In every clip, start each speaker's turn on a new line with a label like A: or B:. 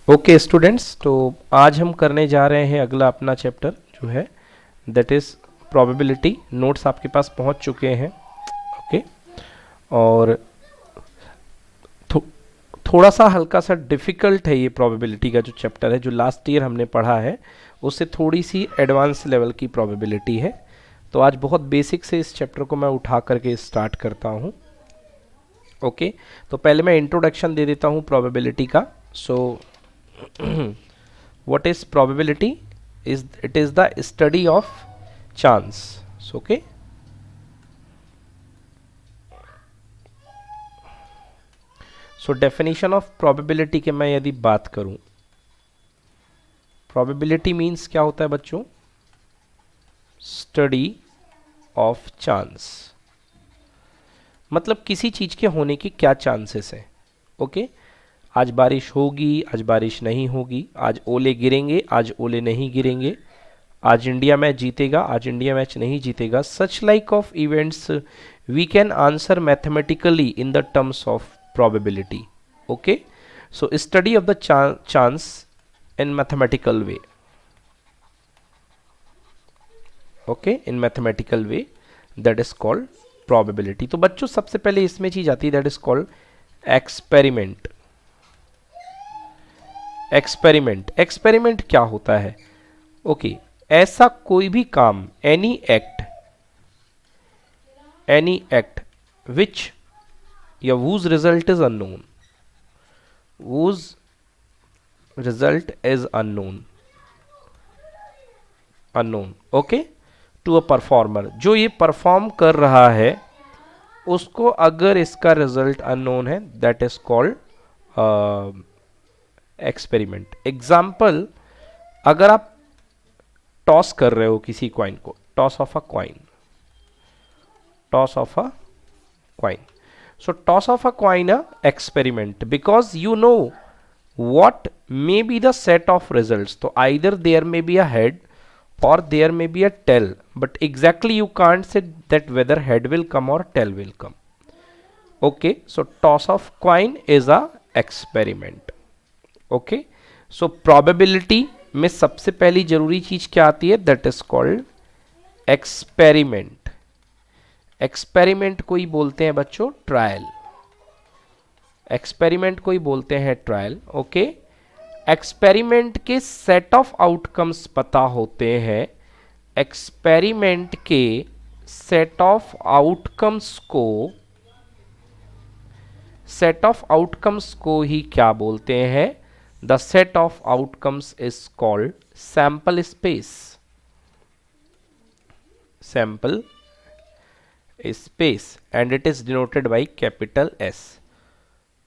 A: Okay students, तो आज हम करने जा रहे हैं अगला अपना चैप्टर जो है दैट इज़ प्रोबेबिलिटी। नोट्स आपके पास पहुंच चुके हैं। ओके, और थो, थोड़ा सा हल्का सा डिफ़िकल्ट है ये प्रोबेबिलिटी का जो चैप्टर है, जो लास्ट ईयर हमने पढ़ा है उससे थोड़ी सी एडवांस लेवल की प्रोबेबिलिटी है। तो आज बहुत बेसिक से इस चैप्टर को मैं उठा करके स्टार्ट करता हूँ। ओके, तो पहले मैं इंट्रोडक्शन दे देता हूँ प्रोबेबिलिटी का। सो what is probability? It is the study of chance. So okay, so definition of probability के मैं यदि बात करूं, probability means क्या होता है बच्चों? study of chance, मतलब किसी चीज के होने की क्या चांसेस है। ओके, आज बारिश होगी, आज बारिश नहीं होगी, आज ओले गिरेंगे, आज ओले नहीं गिरेंगे, आज इंडिया मैच जीतेगा, आज इंडिया मैच नहीं जीतेगा। Such like of events we can answer mathematically in the terms of probability. Okay, so study of the chance in mathematical way. Okay, in mathematical way that is called probability. तो बच्चों सबसे पहले इसमें चीज आती है that is called experiment. Experiment क्या होता है? ओके, ऐसा कोई भी काम, एनी एक्ट विच या whose result is unknown, whose result is unknown okay, to a performer, जो ये परफॉर्म कर रहा है उसको अगर इसका रिजल्ट अननोन है that is called experiment. Example, अगर आप टॉस कर रहे हो किसी कॉइन को, toss of a coin, so toss of a coin a experiment because you know what may be the set of results. So either there may be a head or there may be a tail, but exactly you can't say that whether head will come or tail will come. Okay, so toss of coin is a experiment. Okay, so probability में सबसे पहली जरूरी चीज क्या आती है? that is called experiment. Experiment कोई बोलते हैं बच्चों ट्रायल, एक्सपेरिमेंट कोई बोलते हैं ट्रायल। ओके, एक्सपेरिमेंट के सेट ऑफ आउटकम्स पता होते हैं, एक्सपेरिमेंट के सेट ऑफ आउटकम्स को ही क्या बोलते हैं? The set of outcomes is called sample space. Sample space and it is denoted by capital S.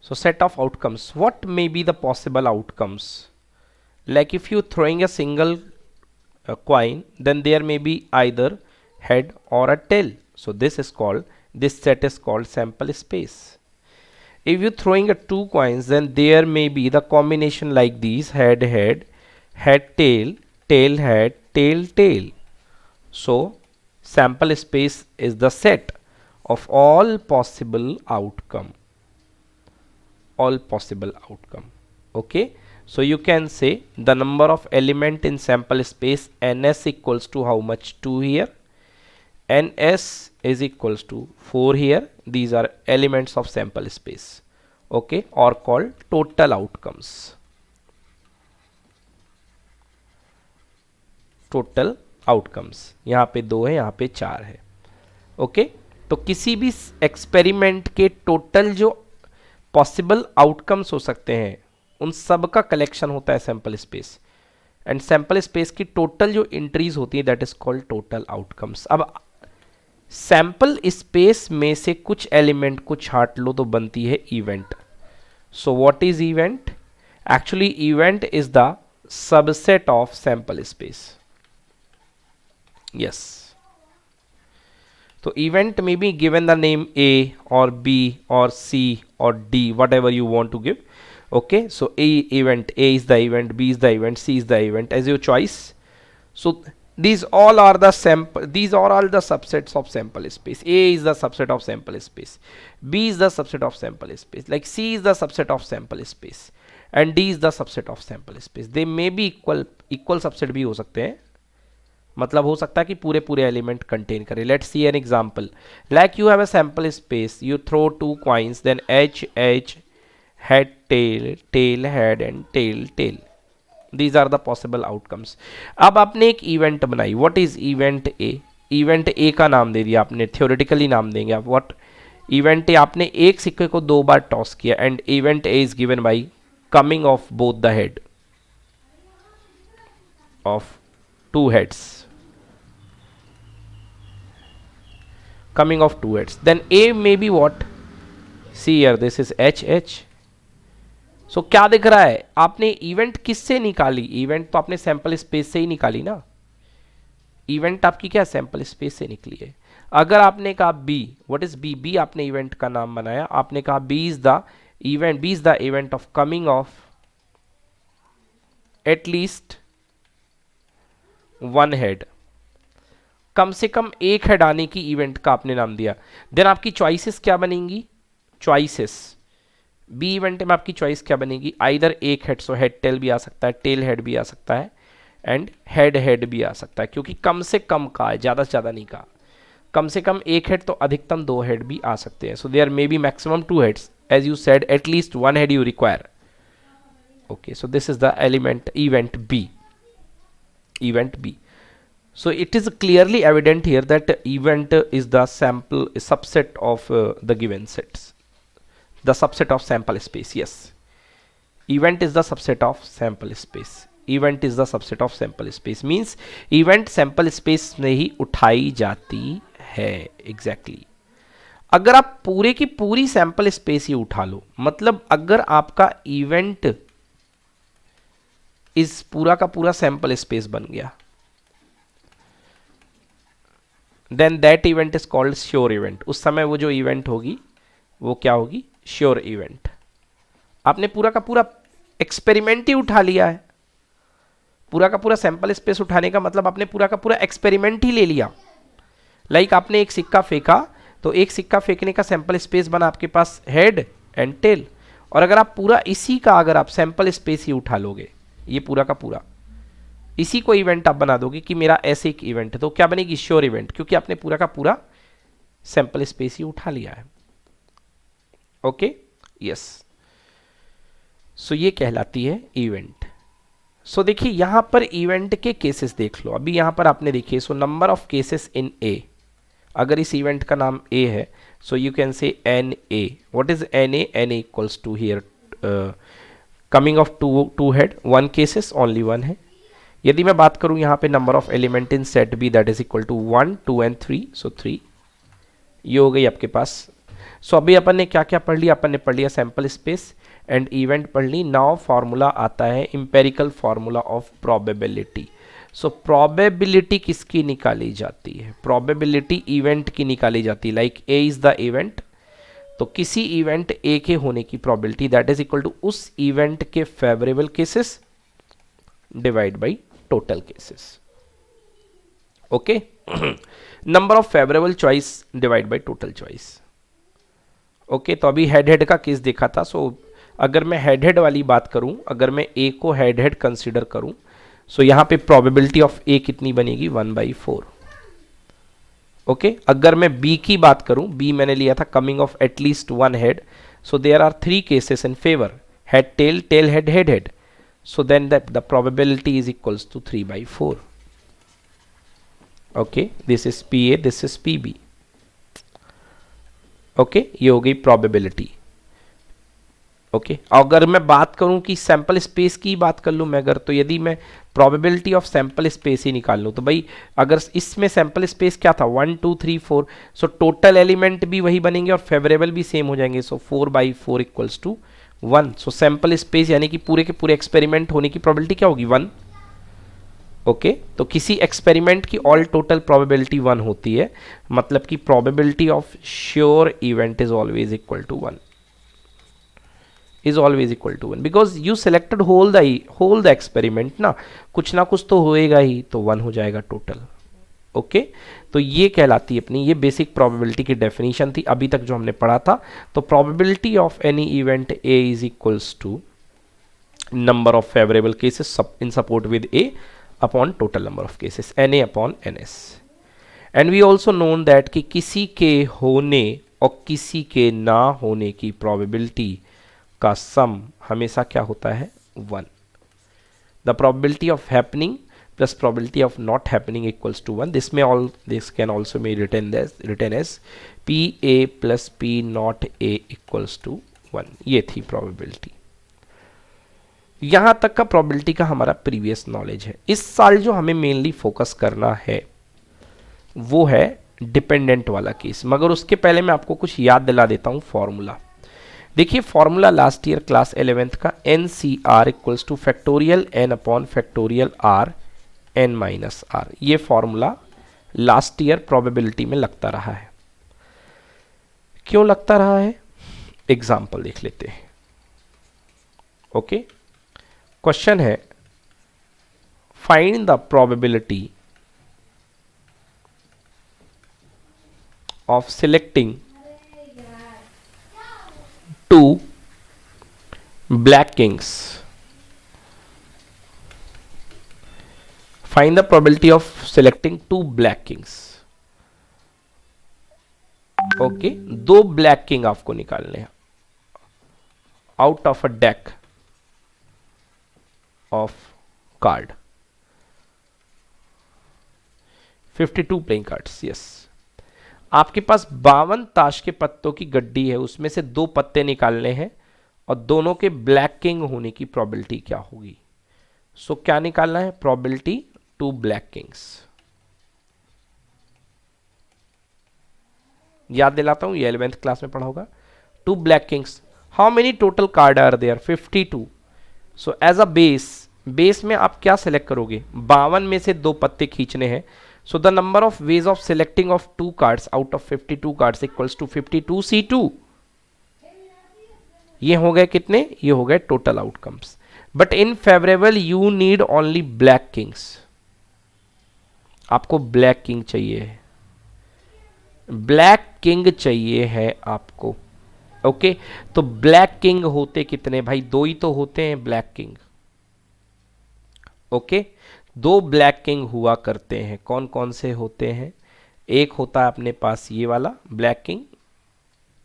A: So set of outcomes, what may be the possible outcomes? Like if you throwing a single coin, then there may be either head or a tail, so this set is called sample space. If you throwing a two coins, then there may be the combination like these: head head, head tail, tail head, tail tail. So sample space is the set of all possible outcome. Okay, so you can say the number of element in sample space ns equals to how much? 2 here, ns is equals to 4 here. These are elements of sample space, okay, or called total outcomes. Total outcomes, यहाँ पे 2 है, यहाँ पे 4 है। Okay, तो किसी भी experiment के टोटल जो पॉसिबल आउटकम्स हो सकते हैं उन सब का कलेक्शन होता है sample space, and sample space की टोटल जो एंट्रीज होती है that is called total outcomes. अब सैंपल स्पेस में से कुछ एलिमेंट को छांट लो तो बनती है event. So what is event? Actually event is the subset of sample space. Yes. So event may be given the name A or B or C or D, whatever you want to give. Okay, so A is the event, B is the event, C is the event, as your choice. So these all are the subsets of sample space. A is the subset of sample space, B is the subset of sample space, like C is the subset of sample space, and D is the subset of sample space. They may be equal subset भी हो सकते हैं, मतलब हो सकता है कि पूरे पूरे एलिमेंट कंटेन करे। Let's see an example, like you have a sample space, you throw 2 coins, then H H, head tail, tail head and tail tail. These are the possible outcomes. अब आपने एक इवेंट बनाई, what is event A? Event A का नाम दे दिया आपने, theoretically नाम देंगे आप। व्हाट इवेंट ए, आपने एक सिक्के को 2 बार टॉस किया and event A is given by coming of both the head of 2 heads, coming of 2 heads, then A may be what? See here, this is H H. So क्या दिख रहा है? आपने इवेंट किससे निकाली? इवेंट तो आपने सैंपल स्पेस से ही निकाली ना। इवेंट आपकी क्या सैंपल स्पेस से निकली है। अगर आपने कहा B, what is B? B आपने इवेंट का नाम बनाया, आपने कहा B is the event, B is the event of coming of at least 1 head, कम से कम एक हेड आने की इवेंट का आपने नाम दिया। देन आपकी चॉइसेस क्या बनेंगी? चॉइसेस बी इवेंट में आपकी चॉइस क्या बनेगी? आइदर एक हेड, सो हेड टेल भी आ सकता है, टेल हेड भी आ सकता है एंड हेड हेड भी आ सकता है, क्योंकि कम से कम का है, ज़्यादा से ज़्यादा नहीं कहा। कम से कम एक हेड तो अधिकतम 2 हेड भी आ सकते हैं। So there may be maximum 2 heads, as you said at least 1 head you require. Okay, so this is the element event B, event B. So it is clearly evident here that event is the sample subset of the given sets, the subset of sample space. Yes, event is the subset of sample space. Event is the subset of sample space means event sample space में ही उठाई जाती है। Exactly. अगर आप पूरे की पूरी sample space ही उठा लो, मतलब अगर आपका इवेंट इस पूरा का पूरा सैंपल स्पेस बन गया, then that event is called sure event. उस समय वो जो इवेंट होगी वो क्या होगी? Sure event. आपने पूरा का पूरा एक्सपेरिमेंट ही उठा लिया है। पूरा का पूरा सैंपल स्पेस उठाने का मतलब आपने पूरा का पूरा एक्सपेरिमेंट ही ले लिया। लाइक आपने एक सिक्का फेंका, तो एक सिक्का फेंकने का सैंपल स्पेस बना आपके पास हेड एंड टेल। और अगर आप पूरा इसी का अगर आप सैंपल स्पेस ही उठा लोगे, ये पूरा का पूरा इसी को इवेंट आप बना दोगे कि मेरा ऐसे एक इवेंट है, तो क्या बनेगी? श्योर इवेंट, क्योंकि आपने पूरा का पूरा सैंपल स्पेस ही उठा लिया है। Okay, yes. सो ये कहलाती है इवेंट। सो देखिए यहां पर इवेंट के केसेस देख लो। अभी यहां पर आपने देखिए, so number of cases in A, अगर इस इवेंट का नाम ए है, so you can say N A. What is N A? N A equals to here coming of two head, 1 cases, only 1 है। यदि मैं बात करूं यहाँ पे number of element in set B, that is equal to 1, 2 and 3, so 3, ये हो गई आपके पास। सो अभी अपन ने क्या क्या पढ़ लिया? अपन ने पढ़ लिया सैंपल स्पेस एंड इवेंट पढ़ ली। नाउ फॉर्मूला आता है empirical formula of probability. So probability किसकी निकाली जाती है? प्रोबेबिलिटी इवेंट की निकाली जाती है। Like A is the event, तो किसी इवेंट ए के होने की probability that is equal to उस इवेंट के favourable cases divide by total cases. Okay, number of favourable choice divide by total choice. Okay, तो अभी हेड हेड का केस देखा था। सो अगर मैं हेड हेड वाली बात करूं, अगर मैं ए को हेड हेड कंसिडर करूं, सो यहां पे प्रोबेबिलिटी ऑफ ए कितनी बनेगी? 1/4। ओके, अगर मैं बी की बात करूं, बी मैंने लिया था coming of at least 1 head, so there are 3 cases in favour, head tail, tail head, head head. So then the probability is equals to 3/4. Okay, this is PA, this is PB. Okay, ये हो गई probability. Okay, अगर मैं बात करूं कि sample space की बात कर लूं मैं अगर, तो यदि मैं probability ऑफ सैंपल स्पेस ही निकाल लूं, तो भाई अगर इसमें सैंपल स्पेस क्या था? 1 2 3 4, सो टोटल एलिमेंट भी वही बनेंगे और फेवरेबल भी सेम हो जाएंगे। So 4/4 equals to 1। So sample space यानी कि पूरे के पूरे एक्सपेरिमेंट होने की प्रोबेबिलिटी क्या होगी? 1। ओके, तो किसी एक्सपेरिमेंट की ऑल टोटल प्रोबेबिलिटी 1 होती है, मतलब कि probability of sure event is always equal to 1, is always equal to 1, because you selected whole the experiment ना, कुछ ना कुछ तो होएगा ही, तो 1 हो जाएगा टोटल। ओके, तो ये कहलाती है अपनी, ये बेसिक प्रोबेबिलिटी की डेफिनेशन थी अभी तक जो हमने पढ़ा था। तो probability of any event A is equals to number of favorable cases in support with A upon total number of cases, Na upon Ns. And we also known that कि किसी के होने और किसी के ना होने की probability का sum हमेशा क्या होता है 1. The probability of happening plus probability of not happening equals to 1. This can also be written as PA plus P not A equals to 1. ये थी probability. यहाँ तक का probability का हमारा previous knowledge है. इस साल जो हमें mainly focus करना है वो है डिपेंडेंट वाला केस, मगर उसके पहले मैं आपको कुछ याद दिला देता हूँ फॉर्मूला. देखिए formula last year class 11th का N C R equals to factorial N upon factorial R N minus R. ये फॉर्मूला लास्ट ईयर प्रोबेबिलिटी में लगता रहा है. क्यों लगता रहा है, एग्जाम्पल देख लेते हैं. ओके, क्वेश्चन है find the probability of selecting two black kings. Find the probability of selecting two black kings. Okay, दो black king आपको निकालने हैं out of a deck of card. 52 playing cards. Yes. आपके पास 52 ताश के पत्तों की गड्डी है, उसमें से दो पत्ते निकालने हैं और दोनों के ब्लैक किंग होने की प्रोबेबिलिटी क्या होगी. सो क्या निकालना है, प्रोबेबिलिटी टू ब्लैक किंग्स. याद दिलाता हूं, ये 11th क्लास में पढ़ा होगा. Two black kings, how many total card are there, 52. So as a base में आप क्या सेलेक्ट करोगे, 52 में से दो पत्ते खींचने हैं. So the number of ways of selecting of two cards out of 52 cards equals to 52 C2. ये हो गए कितने, ये हो गए total outcomes. But in favourable you need only black Kings. आपको ब्लैक किंग चाहिए, ब्लैक किंग चाहिए है आपको. ओके, तो ब्लैक किंग होते कितने भाई, दो ही तो होते हैं ब्लैक किंग. ओके, दो ब्लैक किंग हुआ करते हैं. कौन कौन से होते हैं, एक होता है अपने पास ये वाला ब्लैक किंग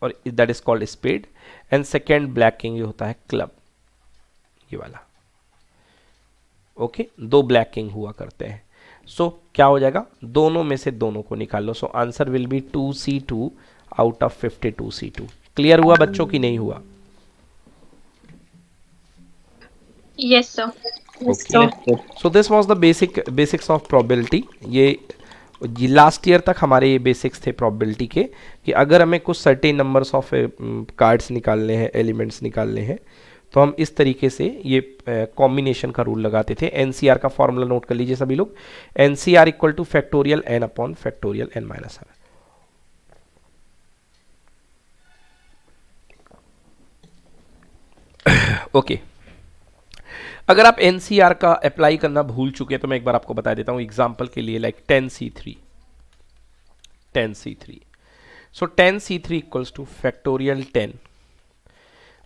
A: और that is called spade, and second black king ये होता है क्लब, ये वाला. ओके, दो ब्लैक किंग हुआ करते हैं. सो क्या हो जाएगा, दोनों में से दोनों को निकाल लो. So answer will be 2C2 out of 52 C2. Clear हुआ बच्चों की नहीं हुआ?
B: Yes, sir.
A: Okay. So this was the basics of probability. ये लास्ट ईयर तक हमारे ये बेसिक्स थे probability के, कि अगर हमें कुछ सर्टेन नंबर्स ऑफ कार्ड्स निकालने हैं, एलिमेंट्स निकालने हैं, तो हम इस तरीके से ये कॉम्बिनेशन का रूल लगाते थे. एनसीआर का फॉर्मूला नोट कर लीजिए सभी लोग. NCR equal to factorial N upon factorial N minus R. Okay, अगर आप एनसीआर का अप्लाई करना भूल चुके हैं तो मैं एक बार आपको बता देता हूं एग्जांपल के लिए. Like 10C3. So 10C3 equals to factorial 10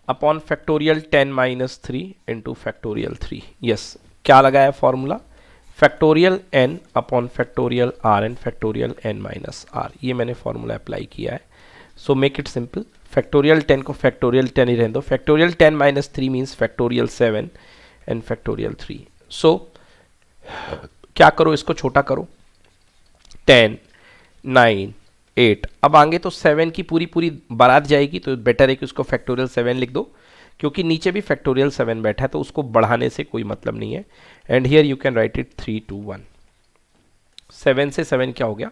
A: upon factorial 10 minus 3 into factorial 3. Yes, क्या लगाया formula, factorial n upon factorial r and factorial n minus r. ये मैंने फॉर्मूला अप्लाई किया है. So make it simple. Factorial 10 को factorial 10 ही रहने दो. Factorial 10 minus 3 means factorial 7 and factorial 3. सो क्या करो, इसको छोटा करो. 10, 9, 8. अब आगे तो 7 की पूरी बारात जाएगी, तो बेटर है कि उसको फैक्टोरियल 7 लिख दो, क्योंकि नीचे भी फैक्टोरियल 7 बैठा है, तो उसको बढ़ाने से कोई मतलब नहीं है. And here you can write it 3, 2, 1. 7 से 7 क्या हो गया,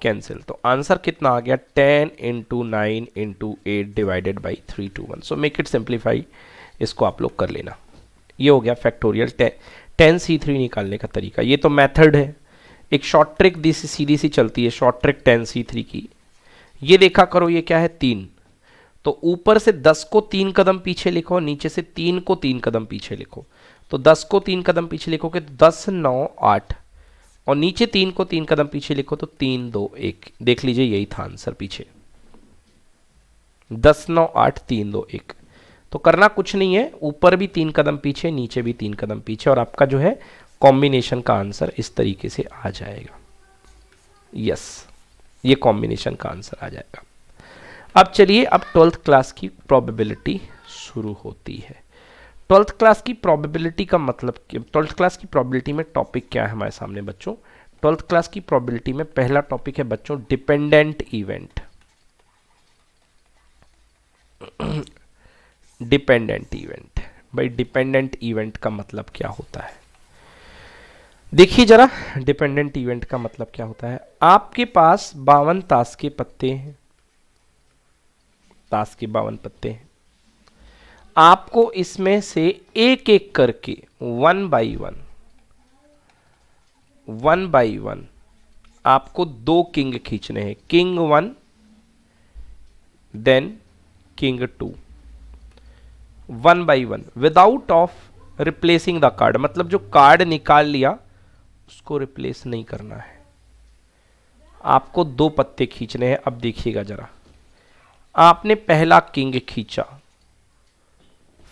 A: कैंसिल. तो आंसर कितना आ गया, 10 into 9 into 8 divided by 3, 2, 1. So make it simplify, इसको आप लोग कर लेना. ये हो गया फैक्टोरियल 10C3 निकालने का तरीका. ये तो मेथड है. एक शॉर्ट ट्रिक सीधी सी चलती है, शॉर्ट ट्रिक 10C3 की. ये देखा करो, ये क्या है 3, तो ऊपर से 10 को 3 कदम पीछे लिखो, नीचे से 3 को 3 कदम पीछे लिखो. तो 10 को 3 कदम पीछे लिखोगे तो 10, 9, 8, और नीचे 3 को 3 कदम पीछे लिखो तो 3, 2, 1. देख लीजिए, यही था आंसर पीछे. 10, 9, 8, 3, 2, 1. तो करना कुछ नहीं है, ऊपर भी 3 कदम पीछे, नीचे भी 3 कदम पीछे, और आपका जो है कॉम्बिनेशन का आंसर इस तरीके से आ जाएगा। यस, ये कॉम्बिनेशन का आंसर आ जाएगा। अब चलिए, अब 12th क्लास की प्रोबेबिलिटी शुरू होती है। 12th क्लास की प्रोबेबिलिटी का मतलब, 12th क्लास की प्रोबेबिलिटी में टॉपिक क्या है हमारे सामने बच्चों? 12th क्लास की प्रोबेबिलिटी में पहला टॉपिक है बच्चों डिपेंडेंट इवेंट। डिपेंडेंट इवेंट, भाई डिपेंडेंट इवेंट का मतलब क्या होता है? देखिए जरा, डिपेंडेंट इवेंट का मतलब क्या होता है। आपके पास 52 ताश के पत्ते हैं, ताश के 52 पत्ते हैं। आपको इसमें से एक एक करके 1 बाई 1 आपको 2 किंग खींचने हैं, king 1 then king 2, 1 by 1 without of replacing the card. मतलब जो कार्ड निकाल लिया उसको रिप्लेस नहीं करना है, आपको 2 पत्ते खींचने हैं। अब देखिएगा जरा, आपने पहला किंग खींचा,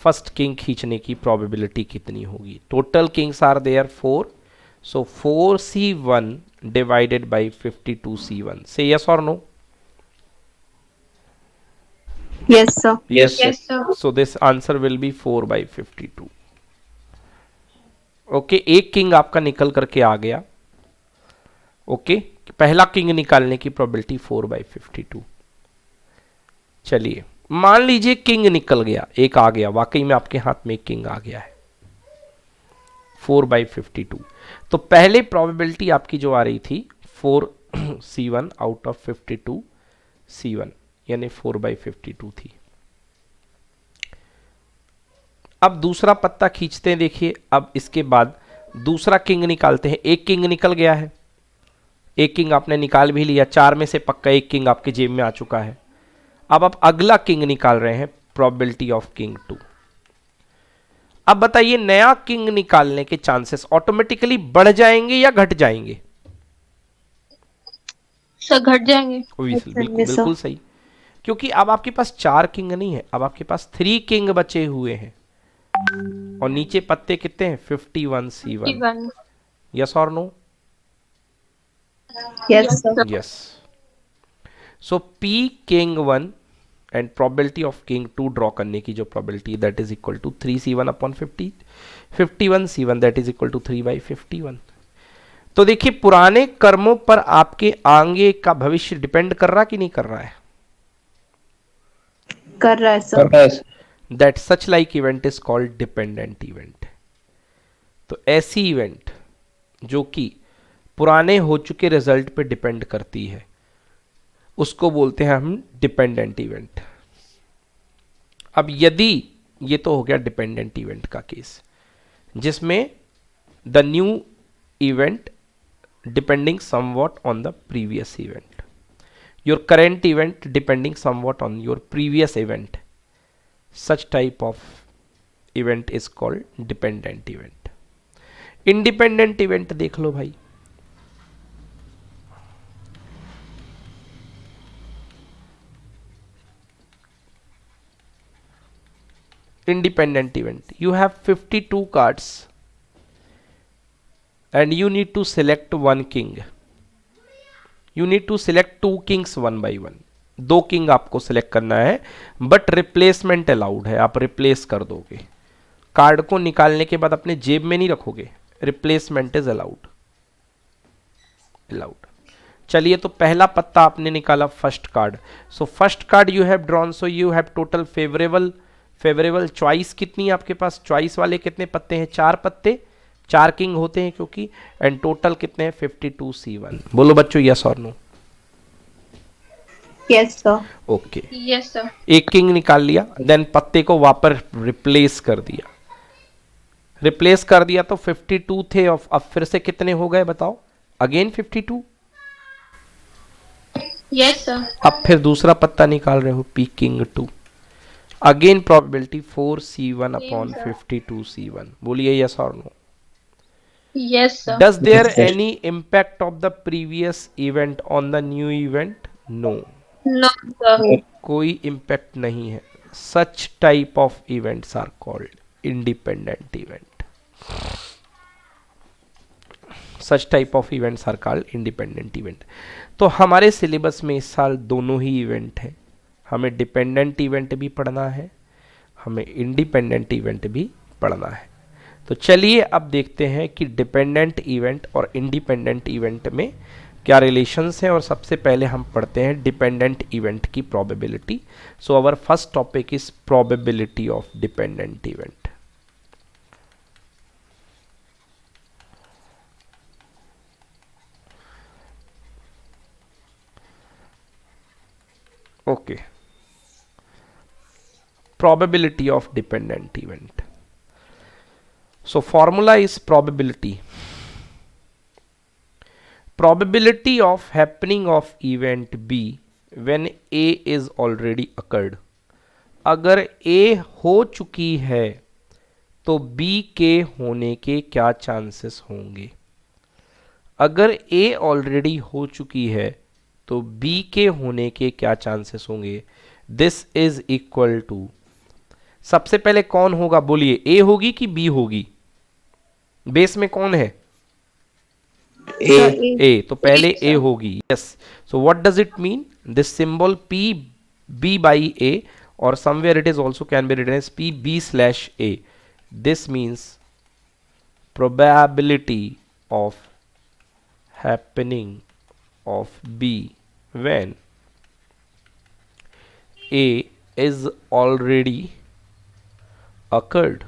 A: फर्स्ट किंग खींचने की प्रोबेबिलिटी कितनी होगी? Total kings are there 4, so 4c1 divided by 52c1। से यस और no?
C: Yes, sir.
A: Yes.
B: Yes, sir.
A: So this answer will be 4 by 52. Okay, एक किंग आपका निकल करके आ गया। ओके, पहला किंग निकालने की प्रोबेबिलिटी 4 बाई 52। चलिए मान लीजिए किंग निकल गया, एक आ गया, वाकई में आपके हाथ में एक किंग आ गया है, 4 बाई 52। तो पहले प्रोबेबिलिटी आपकी जो आ रही थी 4c1 आउट ऑफ 52c1, यानी 4 बाई 52 थी। अब दूसरा पत्ता खींचते हैं, देखिए अब इसके बाद दूसरा किंग निकालते हैं। एक किंग निकल गया है, एक किंग आपने निकाल भी लिया, 4 में से पक्का एक किंग आपके जेब में आ चुका है। अब आप अगला किंग निकाल रहे हैं, प्रोबेबिलिटी ऑफ किंग 2। अब बताइए नया किंग निकालने के चांसेस ऑटोमेटिकली बढ़ जाएंगे या घट जाएंगे?
B: सर घट जाएंगे।
A: बिल्कुल बिल्कुल सही, क्योंकि अब आपके पास 4 किंग नहीं है, अब आपके पास 3 किंग बचे हुए हैं, और नीचे पत्ते कितने हैं? 51c1।
B: 51।
A: यस और no?
C: Yes, sir.
A: Yes. So P king 1 and probability of king 2 draw करने की जो probability that is equal to 3c1 upon 50, 51c1 that is equal to 3 by 51। तो देखिए पुराने कर्मों पर आपके आगे का भविष्य डिपेंड कर रहा कि नहीं कर रहा है?
C: कर रहा है sir.
A: That such like event is called dependent event। तो ऐसी इवेंट जो कि पुराने हो चुके रिजल्ट पे डिपेंड करती है उसको बोलते हैं हम डिपेंडेंट इवेंट। अब यदि ये तो हो गया डिपेंडेंट इवेंट का केस, जिसमें the new event depending somewhat on the previous event, your current event depending somewhat on your previous event, such type of event is called dependent event. Independent event देख लो भाई, independent event, you have 52 cards and you need to select one king, you need to select 2 kings one by one। 2 king आपको select करना है, but replacement allowed है, आप replace कर दोगे, card को निकालने के बाद अपने जेब में नहीं रखोगे, रिप्लेसमेंट इज अलाउड, अलाउड। चलिए तो पहला पत्ता आपने निकाला, first card, so first card you have drawn, so you have total favourable choice कितनी है आपके पास? चॉइस वाले कितने पत्ते हैं? 4 पत्ते, 4 किंग होते हैं क्योंकि, एंड टोटल कितने हैं? 52c1। बोलो बच्चों यस और no?
C: Yes sir.
A: Okay,
B: yes sir.
A: एक किंग निकाल लिया, देन पत्ते को वापस रिप्लेस कर दिया, रिप्लेस कर दिया तो 52 थे, और अब फिर से कितने हो गए बताओ? अगेन 52।
B: Yes sir.
A: अब फिर दूसरा पत्ता निकाल रहे हो, P king 2, again probability 4c1 upon 52c1। बोलिए यस और no?
B: Yes sir.
A: Does there any impact of the previous event on the new event? No,
B: no sir.
A: कोई इम्पैक्ट नहीं है, such type of events are called independent event. Such type of events are called independent event. तो हमारे syllabus में इस साल दोनों ही event है, हमें डिपेंडेंट इवेंट भी पढ़ना है, हमें इंडिपेंडेंट इवेंट भी पढ़ना है। तो चलिए अब देखते हैं कि डिपेंडेंट इवेंट और इंडिपेंडेंट इवेंट में क्या रिलेशंस हैं, और सबसे पहले हम पढ़ते हैं डिपेंडेंट इवेंट की probability. So our first topic is probability of dependent event. Okay, probability of dependent event. So formula is probability. Probability of happening of event B when A is already occurred. अगर A हो चुकी है तो B के होने के क्या chances होंगे? अगर A ऑलरेडी हो चुकी है तो B के होने के क्या चांसेस होंगे? दिस इज इक्वल टू, सबसे पहले कौन होगा बोलिए, ए होगी कि बी होगी? बेस में कौन है? ए, तो पहले ए होगी। Yes, so what does it mean? This symbol P B by A, और somewhere it is also can be written as P B slash A. This means probability of happening of B when A is already occurred.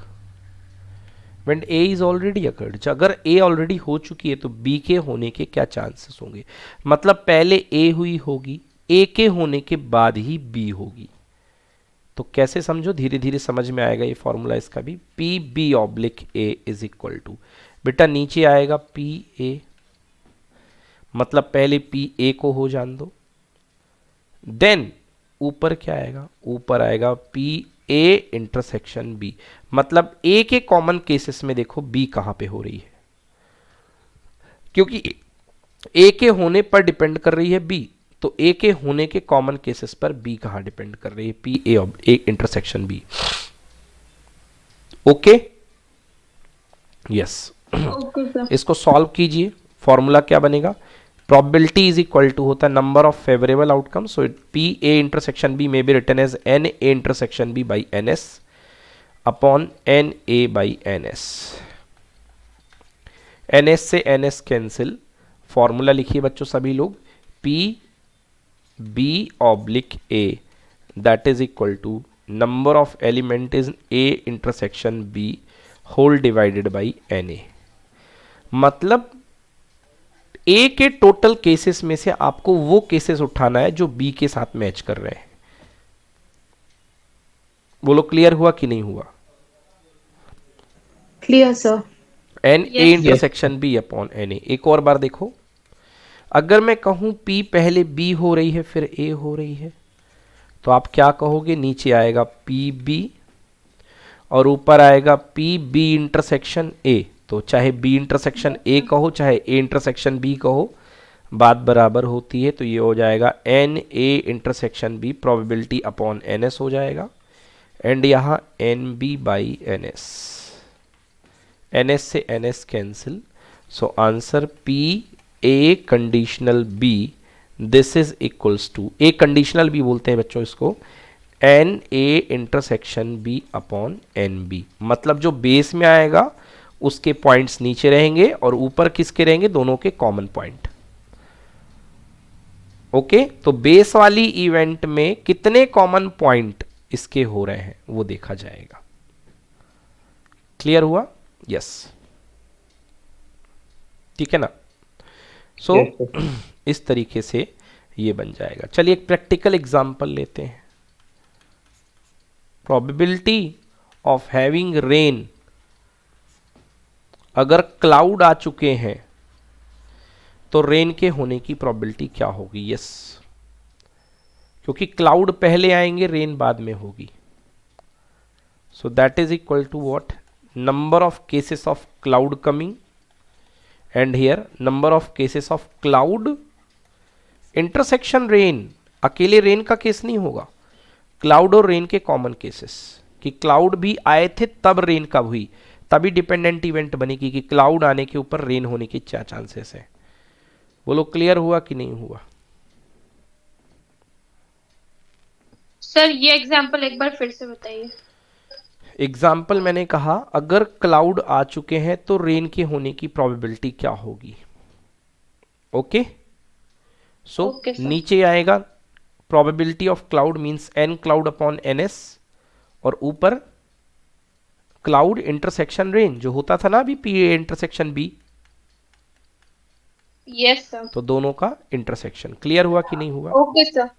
A: When A is already occurred, अगर A already हो चुकी है तो B के होने के क्या chances होंगे? मतलब पहले A हुई होगी, A के होने के बाद ही B होगी। तो कैसे समझो, धीरे धीरे समझ में आएगा ये फॉर्मूला इसका भी। P B oblique A is equal to, बेटा नीचे आएगा पी ए, मतलब पहले पी ए को हो जान दो, देन ऊपर क्या आएगा? ऊपर आएगा पी ए इंटरसेक्शन बी, मतलब ए के कॉमन केसेस में देखो बी कहां पे हो रही है, क्योंकि ए के होने पर डिपेंड कर रही है बी, तो ए के होने के कॉमन केसेस पर बी कहां डिपेंड कर रही है? P A intersection B. Okay, yes, इसको सॉल्व कीजिए। फॉर्मूला क्या बनेगा? probability is equal to होता है number of favorable outcomes, so P A intersection B may be written as N A intersection B by NS upon N A by NS। NS से NS cancel, formula लिखिए बच्चों सभी लोग, P B oblique A that is equal to number of element is A intersection B whole divided by NA। मतलब A के total cases में से आपको वो केसेस उठाना है जो बी के साथ मैच कर रहे हैं। बोलो क्लियर हुआ कि नहीं हुआ?
C: Clear sir.
A: N A intersection B upon N A. एक और बार देखो, अगर मैं कहूं पी पहले बी हो रही है फिर ए हो रही है, तो आप क्या कहोगे? नीचे आएगा पी बी और ऊपर आएगा पी बी इंटरसेक्शन ए। तो चाहे बी इंटरसेक्शन ए कहो चाहे ए इंटरसेक्शन बी कहो, बात बराबर होती है। तो ये हो जाएगा N A intersection B, probability upon N S हो जाएगा, एंड यहाँ N B by N S. N S से N S cancel, so answer P A conditional B, this is equals to, A conditional B बोलते हैं बच्चों इसको, N A intersection B upon N B. मतलब जो base में आएगा उसके पॉइंट्स नीचे रहेंगे और ऊपर किसके रहेंगे? दोनों के कॉमन पॉइंट। ओके, तो बेस वाली इवेंट में कितने कॉमन पॉइंट इसके हो रहे हैं वो देखा जाएगा। क्लियर हुआ? यस, ठीक है ना? सो इस तरीके से ये बन जाएगा। चलिए एक प्रैक्टिकल एग्जांपल लेते हैं। प्रोबेबिलिटी ऑफ हैविंग रेन, अगर क्लाउड आ चुके हैं तो रेन के होने की प्रोबेबिलिटी क्या होगी? यस, क्योंकि क्लाउड पहले आएंगे रेन बाद में होगी। So that is equal to what? Number of cases of cloud coming, and here number of cases of cloud intersection rain. अकेले रेन का केस नहीं होगा, क्लाउड और रेन के कॉमन केसेस, कि क्लाउड भी आए थे तब रेन कब हुई, तभी डिपेंडेंट इवेंट बनेगी कि क्लाउड आने के ऊपर रेन होने के क्या चांसेस है। बोलो क्लियर हुआ कि नहीं हुआ?
B: सर ये एग्जांपल एक बार फिर से बताइए।
A: एग्जाम्पल मैंने कहा अगर क्लाउड आ चुके हैं तो रेन के होने की प्रोबेबिलिटी क्या होगी। Okay so
B: Okay, sir.
A: नीचे आएगा probability of cloud means N cloud upon N S, और ऊपर क्लाउड इंटरसेक्शन रेन जो होता था ना अभी P A intersection B,
B: yes sir.
A: तो दोनों का इंटरसेक्शन। क्लियर हुआ कि नहीं हुआ?
B: Okay sir.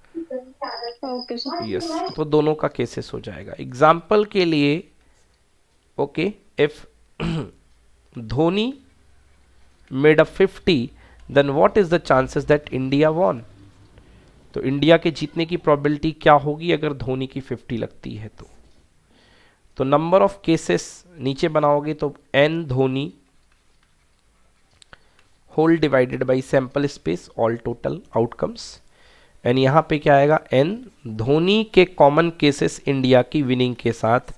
B: Okay sir.
A: Yes तो दोनों का केसेस हो जाएगा। एग्जाम्पल के लिए okay if Dhoni made a 50 then what is the chances that India won. तो इंडिया के जीतने की प्रोबेबिलिटी क्या होगी अगर धोनी की 50 लगती है तो नंबर ऑफ केसेस नीचे बनाओगे तो N Dhoni whole divided by sample space all total outcomes, and यहाँ पे क्या आएगा एन धोनी के कॉमन केसेस इंडिया की विनिंग के साथ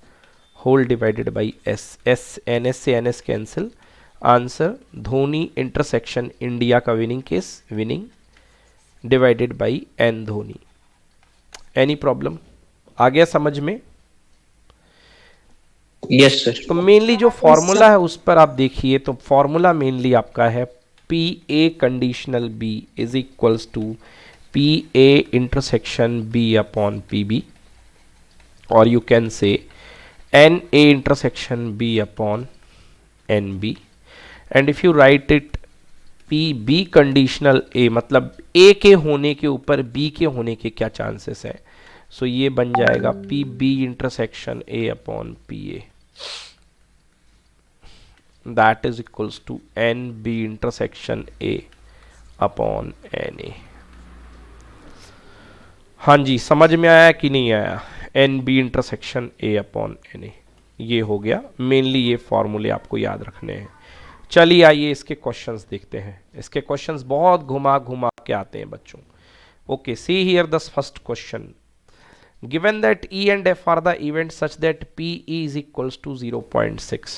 A: whole divided by S, S N S से N S cancel, answer Dhoni intersection India का winning case winning divided by N Dhoni. Any problem? आ गया समझ में?
C: Yes sir.
A: तो मेनली जो फॉर्मूला है उस पर आप देखिए, तो फॉर्मूला मेनली आपका है P A conditional B is equals to P A intersection B upon P B, और you can say N A intersection B upon N B, and if you write it P B conditional A, मतलब A के होने के ऊपर B के होने के क्या चांसेस है, सो ये बन जाएगा P B intersection A upon P A, that is equals to NB intersection A upon NA। हाँ जी समझ में आया कि नहीं आया? NB intersection A upon NA, ये हो गया। मेनली ये फॉर्मूले आपको याद रखने हैं। चलिए आइए इसके क्वेश्चंस देखते हैं। इसके क्वेश्चंस बहुत घुमा घुमा के आते हैं बच्चों। Okay see here the first question, given that E and F are the events such that PE is equals to 0.6,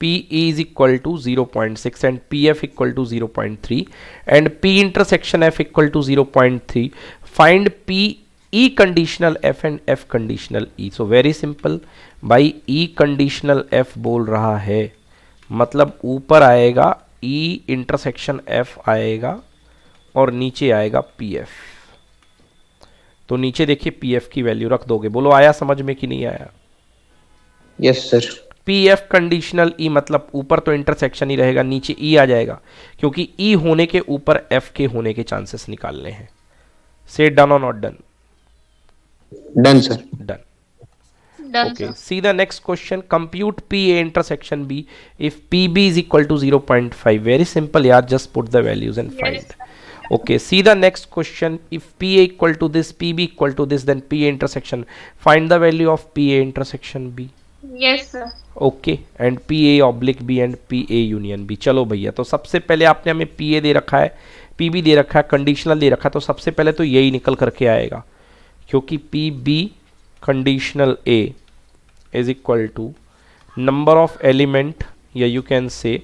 A: PE is equal to 0.6 and PF equal to 0.3 and P intersection F equal to 0.3, find PE conditional F and F conditional E। so very simple, भाई E conditional F बोल रहा है मतलब ऊपर आएगा E intersection F आएगा और नीचे आएगा PF। तो नीचे देखिए PF की वैल्यू रख दोगे। बोलो आया समझ में कि नहीं आया?
C: Yes sir.
A: PF conditional E मतलब ऊपर तो इंटरसेक्शन ही रहेगा, नीचे E आ जाएगा क्योंकि E होने के ऊपर F के होने के चांसेस निकालने हैं। से डन और not done?
C: Done sir.
A: Done.
B: Done
A: Okay,
B: sir.
A: see the next question. Compute PA intersection B if PB is equal to 0.5. Very simple यार, just put the values and find. Okay, see the next question. If PA equal to this, PB equal to this, then PA intersection. Find the value of PA intersection B.
B: Yes sir.
A: Okay and PA oblique B and PA union B। चलो भैया, तो सबसे पहले आपने हमें PA दे रखा है, PB दे रखा है, कंडीशनल दे रखा है, तो सबसे पहले तो यही निकल करके आएगा क्योंकि PB conditional A is equal to number of element, या you can say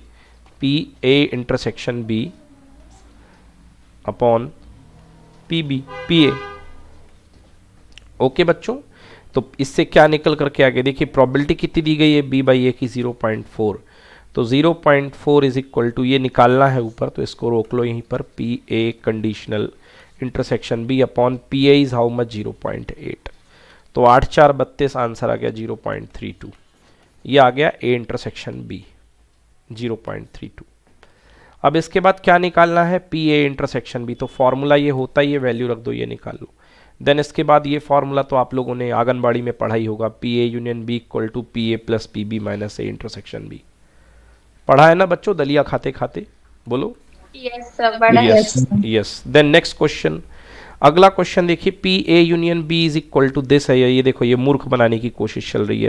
A: PA intersection B upon PB PA। Okay बच्चों, तो इससे क्या निकल करके आगे देखिए, प्रोबेबिलिटी कितनी दी गई है B बाई ए की 0.4, तो 0.4 इज इक्वल टू ये निकालना है ऊपर, तो इसको रोक लो यहीं पर, PA conditional intersection B upon PA is how much 0.8, तो 8 4 32 आंसर आ गया 0.32। ये आ गया A इंटरसेक्शन B 0.32। अब इसके बाद क्या निकालना है? PA इंटरसेक्शन B, तो फॉर्मूला ये होता है, ये वैल्यू रख दो, ये निकाल लो। देन इसके बाद ये फॉर्मूला तो आप लोगों ने आंगनबाड़ी में पढ़ा ही होगा, PA union B equal to PA plus PB minus A intersection B। पढ़ा है ना बच्चों दलिया खाते खाते? बोलो
B: यस सर। बड़ा
A: yes yes. Then next question, अगला क्वेश्चन देखिए, PA union B is equal to this है, ये देखो ये मूर्ख बनाने की कोशिश चल रही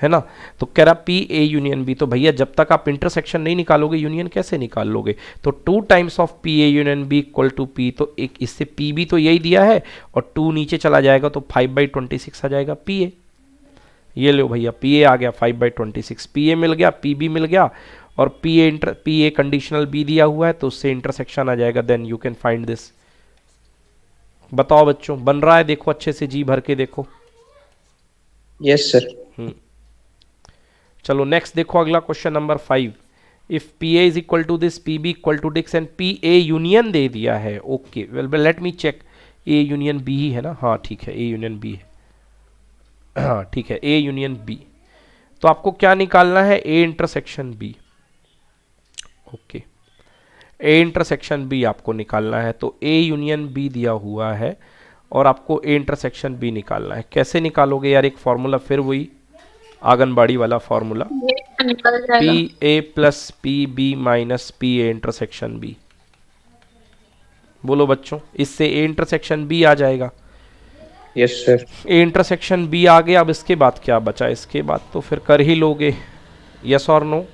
A: है ना। तो कह रहा पी ए यूनियन बी, तो भैया जब तक आप इंटरसेक्शन नहीं निकालोगे यूनियन कैसे निकाल लोगे। तो 2 times of P A union B equal to P, तो एक इससे पी बी तो यही दिया है और 2 नीचे चला जाएगा तो 5/26 आ जाएगा पी ए। ये लो भैया पी ए आ गया 5/26, पी ए मिल गया, पी बी मिल गया, और पी ए कंडीशनल बी दिया हुआ है तो उससे इंटरसेक्शन आ जाएगा। Then you can find this. बताओ बच्चों बन रहा है, देखो अच्छे से जी भर के देखो।
C: Yes sir.
A: चलो नेक्स्ट देखो अगला question number 5। If P A is equal to this, P B equal to this and P A union दे दिया है। Okay well let me check, A union B ही है ना, हाँ ठीक है ए यूनियन बी है, हाँ ठीक है ए यूनियन बी। तो आपको क्या निकालना है, A intersection B. Okay A intersection B आपको निकालना है, तो ए यूनियन बी दिया हुआ है और आपको ए इंटरसेक्शन बी निकालना है। कैसे निकालोगे यार, एक फॉर्मूला फिर वही आंगनबाड़ी वाला फॉर्मूला,
B: ये निकल
A: पी
B: जाएगा।
A: A plus P B minus P A intersection B. बोलो बच्चों, इससे ए इंटरसेक्शन बी आ जाएगा।
C: Yes sir.
A: A intersection B आ गया, अब इसके बाद क्या बचा, इसके बाद तो फिर कर ही लोगे, यस और no.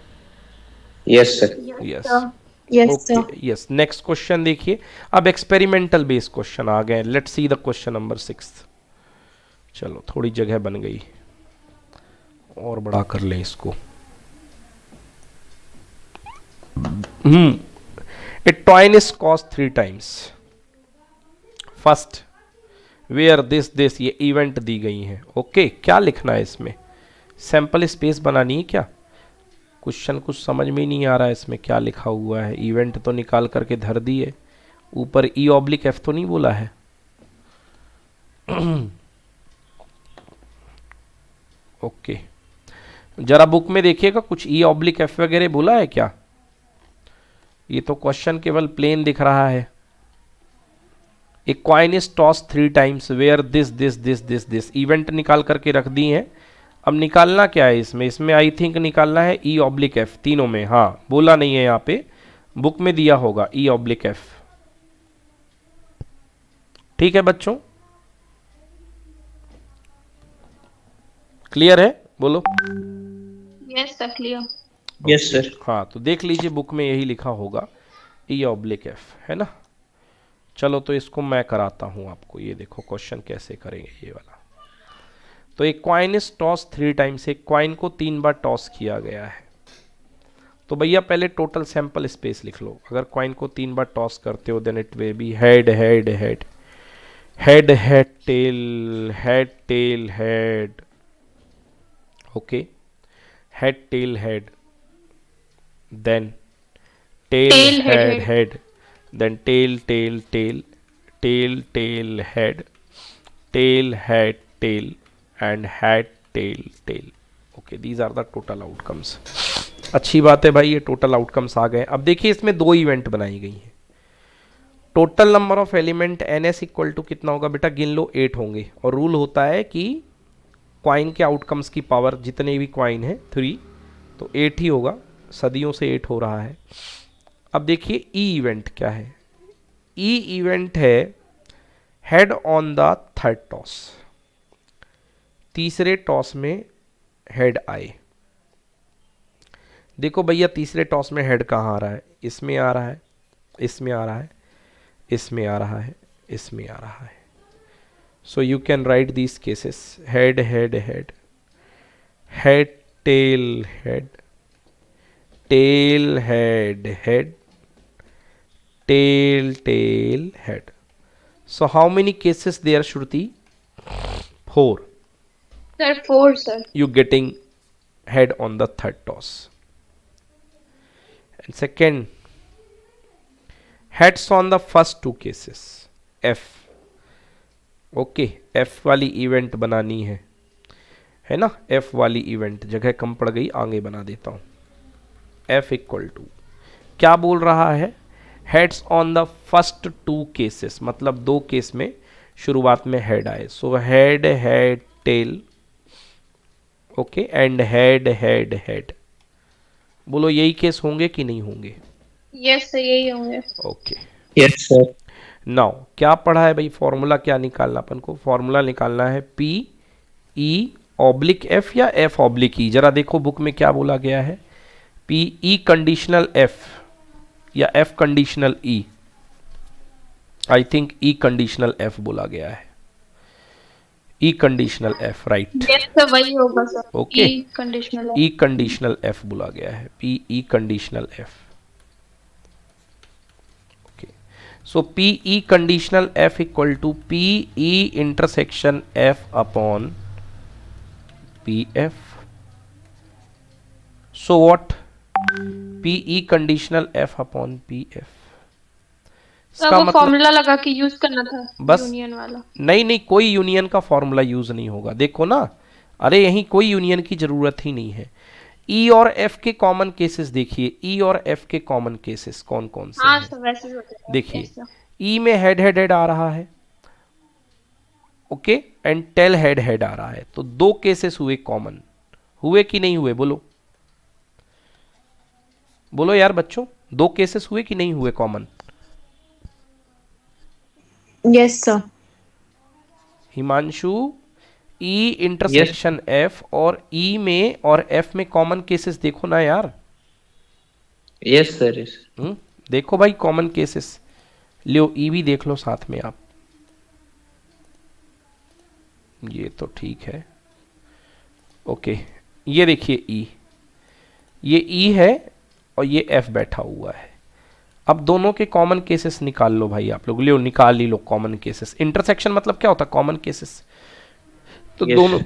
C: Yes sir.
A: Yes
B: yes sir.
A: Okay yes. Next question देखिए, अब एक्सपेरिमेंटल बेस्ड क्वेश्चन आ गए। Let's see the question number 6। चलो थोड़ी जगह बन गई और बड़ा कर लें इसको। A coin is cost 3 times. First where this ये इवेंट दी गई है। ओके क्या लिखना है इसमें, सैंपल स्पेस बनानी है क्या। क्वेश्चन कुछ समझ में ही नहीं आ रहा है इसमें क्या लिखा हुआ है। इवेंट तो निकाल करके धर दी है, ऊपर ई ऑब्लिक एफ तो नहीं बोला है। ओके जरा बुक में देखिएगा, कुछ ई ऑब्लिक एफ वगैरह बोला है क्या। ये तो क्वेश्चन केवल प्लेन दिख रहा है। A coin is toss 3 times where this event निकाल करके रख दी है। अब निकालना क्या है इसमें, इसमें आई थिंक निकालना है ई ऑब्लिक एफ तीनों में। हाँ बोला नहीं है यहाँ पे, बुक में दिया होगा ई ऑब्लिक एफ। ठीक है बच्चों, क्लियर है बोलो।
B: Yes sir clear.
C: Yes sir.
A: हाँ तो देख लीजिए बुक में यही लिखा होगा ई ऑब्लिक एफ, है ना। चलो तो इसको मैं कराता हूं आपको, ये देखो क्वेश्चन कैसे करेंगे ये वाला। तो एक कॉइन इज टॉस 3 टाइम्स, एक कॉइन को 3 बार टॉस किया गया है। तो भैया पहले टोटल सैंपल स्पेस लिख लो। अगर कॉइन को 3 बार टॉस करते हो then it may be head head head head head tail head tail head. Okay head tail head, then tail
B: Tail, head,
A: head
B: head.
A: head, then tail tail tail tail tail head, tail head tail and head tail tail. Okay, these are the total outcomes. अच्छी बात है भाई, ये total outcomes आ गए। अब देखिए इसमें 2 event बनाई गई हैं। Total number of element N S equal to कितना होगा बेटा, गिन लो 8 होंगे। और रूल होता है कि क्वाइन के आउटकम्स की पावर जितने भी क्वाइन है 3 तो 8 ही होगा, सदियों से 8 हो रहा है। अब देखिए ई इवेंट क्या है, ई इवेंट है head on the third toss, तीसरे टॉस में हेड आए। देखो भैया तीसरे टॉस में हेड कहाँ आ रहा है, इसमें आ रहा है, इसमें आ रहा है, इसमें आ रहा है, इसमें आ रहा है। So you can write these cases, head head head head tail head tail head head tail tail head. So how many cases there, Shruti? 4.
B: Sir 4 sir.
A: You getting head on the third toss. And second, heads on the first 2 cases. F. Okay, F वाली event बनानी है ना। F वाली event जगह कम पड़ गई, आगे बना देता हूं। F इक्वल टू क्या बोल रहा है, heads on the first 2 cases, मतलब 2 केस में शुरुआत में हेड आए। So head head tell, okay, and head head head. बोलो यही केस होंगे कि नहीं होंगे।
B: यस सर यही होंगे।
A: Okay
C: yes sir.
A: नाउ क्या पढ़ा है भाई, फॉर्मूला क्या निकालना अपन को, फॉर्मूला निकालना है पी ई ऑब्लिक एफ या एफ ऑब्लिक ई, जरा देखो बुक में क्या बोला गया है, पी ई कंडीशनल एफ या F conditional E, I think E conditional F बोला गया है, E conditional F, right,
B: yes sir वही होगा sir.
A: Okay,
B: E conditional
A: E conditional F बोला गया है, P E conditional F, okay. So P E conditional F equal to P E intersection F upon P F. So what, P E conditional F upon P F,
B: sir वो formula लगा के use करना था
A: बस,
B: union वाला।
A: नहीं नहीं, कोई यूनियन का फॉर्मूला यूज नहीं होगा, देखो ना, अरे यहीं कोई यूनियन की जरूरत ही नहीं है। ई और एफ के कॉमन केसेस देखिए, ई और एफ के कॉमन केसेस कौन कौन से
B: हाँ
A: हैं?
B: सर वैसे ही होता है।
A: देखिए,
B: Yes, sir.
A: ई में हेड हेड हेड आ रहा है, okay, and tail head head आ रहा है, तो दो केसेस हुए कॉमन, हुए कि नहीं हुए, बोलो बोलो यार बच्चों, दो केसेस हुए कि नहीं हुए कॉमन?
D: Yes sir.
A: हिमांशु, ई इंटरसेक्शन एफ और ई में और एफ में कॉमन केसेस देखो ना यार।
C: Yes sir, yes.
A: देखो भाई कॉमन केसेस, लियो ई भी देख लो साथ में आप, ये तो ठीक है, ओके, ये देखिए ई, ये ई है और ये एफ बैठा हुआ है। अब दोनों के कॉमन केसेस निकाल लो भाई, आप लोग लियो, निकाल ही लो कॉमन केसेस। इंटरसेक्शन मतलब क्या होता है, कॉमन केसेस, तो
C: Yes,
A: दोनों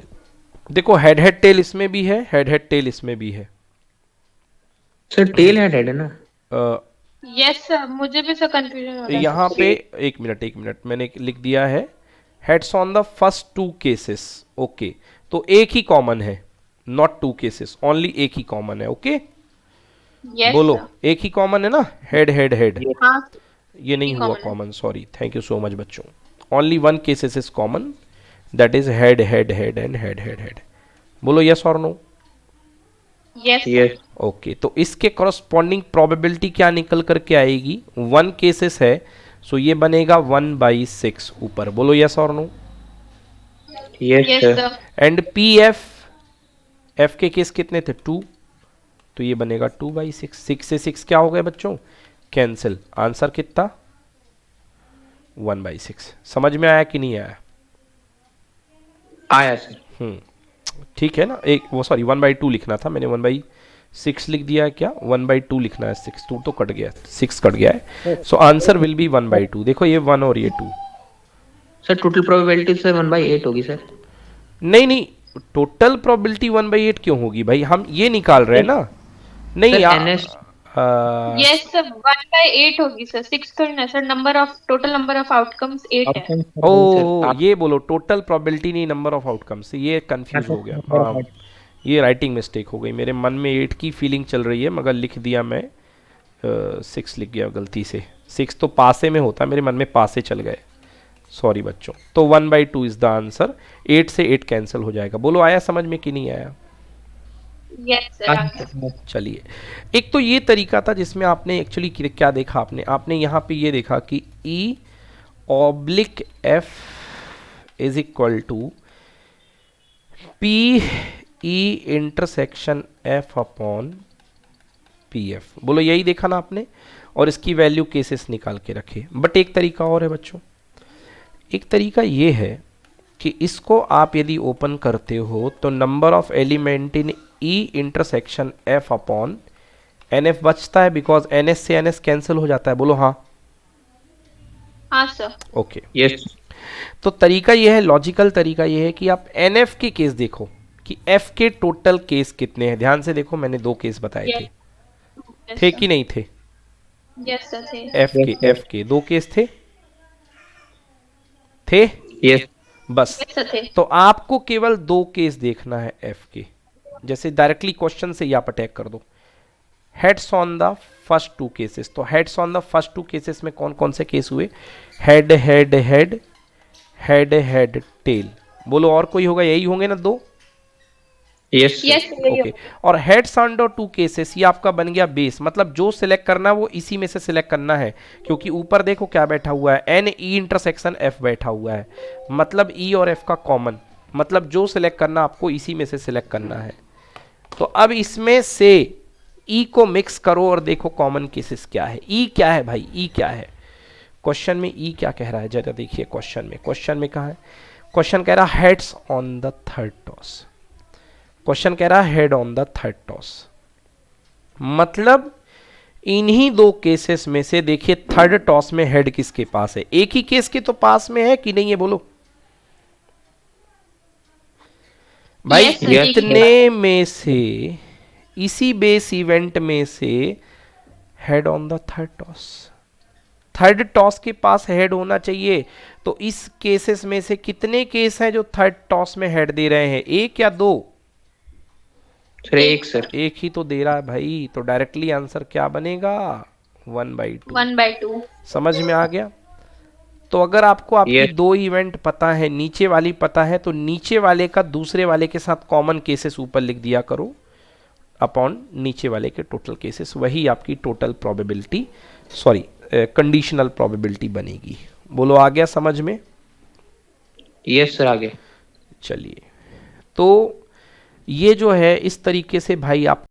A: देखो, हेड हेड टेल इसमें भी है, हेड हेड टेल इसमें भी है,
C: सर टेल हेड है ना?
B: यस सर मुझे भी सर कंफ्यूजन हो रहा है।
A: यहाँ पे एक मिनट मैंने लिख दिया है heads on the first two cases, okay, तो एक ही कॉमन है, नॉट टू केसेस, ओनली एक ही कॉमन है, ओके,
B: यस
A: बोलो
B: सर।
A: एक ही कॉमन है ना, हेड हेड हेड,
B: हाँ
A: ये नहीं
B: एक
A: हुआ
B: common है।
A: Common, sorry, thank you so much बच्चों, only one cases is common, that is head head head and head head head, बोलो यस और नो,
B: यस
C: यस
A: ओके। तो इसके करस्पॉन्डिंग प्रोबेबिलिटी क्या निकल करके आएगी, वन केसेस है, सो ये बनेगा 1/6 ऊपर, बोलो यस और no,
C: yes
B: yes
C: sir.
B: Sir.
A: And P F, F के केस कितने थे, 2, तो ये बनेगा 2/6, 6 से 6 क्या हो गया बच्चों, कैंसिल, आंसर कितना 1/6, समझ में आया कि नहीं आया?
C: आया सर।
A: ठीक है ना, एक वो सॉरी 1/2 लिखना था, मैंने 1/6 लिख दिया है, क्या 1/2 लिखना है, 6 2 तो कट गया, 6 कट गया है, सो आंसर विल बी 1/2, देखो ये 1 और ये 2,
C: सर टोटल प्रोबेबिलिटी सर 1/8 होगी सर।
A: नहीं नहीं, टोटल प्रोबेबिलिटी 1/8 क्यों होगी भाई, हम ये निकाल रहे हैं ना, नहीं
C: सर,
A: यार,
C: NS
B: यस सर 1/8 होगी सर, 6 तो नहीं sir, number of total number of outcomes 8 है।
A: ओ ये बोलो टोटल प्रोबेबिलिटी नहीं नंबर ऑफ आउटकम्स, ये कंफ्यूज हो गया, हाँ ये राइटिंग मिस्टेक हो गई, मेरे मन में 8 की फीलिंग चल रही है मगर लिख दिया मैं 6 लिख गया गलती से, 6 तो पासे में होता, मेरे मन में पासे चल गए, सॉरी बच्चों, तो 1/2 इज द आंसर, 8 से 8 कैंसिल हो जाएगा, बोलो आया समझ में कि नहीं आया?
B: Yes sir.
A: चलिए, एक तो ये तरीका था जिसमें आपने एक्चुअली क्या देखा, आपने यहाँ पे ये देखा कि E oblique F is equal to P E intersection F upon P F, बोलो यही देखा ना आपने, और इसकी वैल्यू केसेस निकाल के रखे। बट एक तरीका और है बच्चों, एक तरीका ये है कि इसको आप यदि ओपन करते हो तो number of element in E intersection F upon N F बचता है, बिकॉज एन एस से एन एस कैंसिल हो जाता है, बोलो हाँ,
B: हाँ सर।
A: ओके।
C: यस
A: तो तरीका ये है, लॉजिकल तरीका ये है कि आप एन एफ के केस देखो कि एफ के टोटल केस कितने हैं, ध्यान से देखो, मैंने 2 केस बताए थे, थे कि नहीं थे,
B: यस सर थे।
A: एफ के 2 केस थे
C: यस
A: बस,
B: यस सर थे।
A: तो आपको केवल 2 केस देखना है एफ के, जैसे डायरेक्टली क्वेश्चन से ही आप अटैक कर दो, heads on the first 2 cases, तो heads on the first 2 cases में कौन कौन से केस हुए, head head head head head tail, बोलो और कोई होगा, यही होंगे ना 2,
C: यस
B: यस
A: ओके, और हेड्स अंडर 2 केसेस, ये आपका बन गया बेस, मतलब जो सिलेक्ट करना है वो इसी में से सिलेक्ट करना है, क्योंकि ऊपर देखो क्या बैठा हुआ है, एन ई इंटरसेक्शन एफ बैठा हुआ है, मतलब ई और एफ का कॉमन, मतलब जो सिलेक्ट करना आपको इसी में से सिलेक्ट करना है। तो अब इसमें से ई को मिक्स करो और देखो कॉमन केसेस क्या है। ई क्या है भाई, ई क्या है क्वेश्चन में, ई क्या कह रहा है जरा देखिए क्वेश्चन में कहा है, क्वेश्चन कह रहा है heads on the third toss, question कह रहा है head on the third toss, मतलब इन्हीं दो केसेस में से देखिए थर्ड टॉस में हेड किसके पास है, एक ही केस के तो पास में है कि नहीं है बोलो भाई।
B: Yes, sir,
A: इतने में से इसी बेस इवेंट में से head on the third toss, third toss के पास हेड होना चाहिए। तो इस केसेस में से कितने केस हैं जो थर्ड टॉस में हेड दे रहे हैं, एक या दो?
C: सर एक सर।
A: एक ही तो दे रहा है भाई, तो डायरेक्टली आंसर क्या बनेगा 1/2।
B: 1/2।
A: समझ में आ गया। तो अगर आपको आपकी
C: Yes.
A: दो इवेंट पता है, नीचे वाली पता है, तो नीचे वाले का दूसरे वाले के साथ कॉमन केसेस ऊपर लिख दिया करो अपॉन नीचे वाले के टोटल केसेस, वही आपकी total probability, sorry conditional probability बनेगी। बोलो आ गया समझ में?
C: यस सर आगे।
A: चलिए, तो ये जो है इस तरीके से भाई आप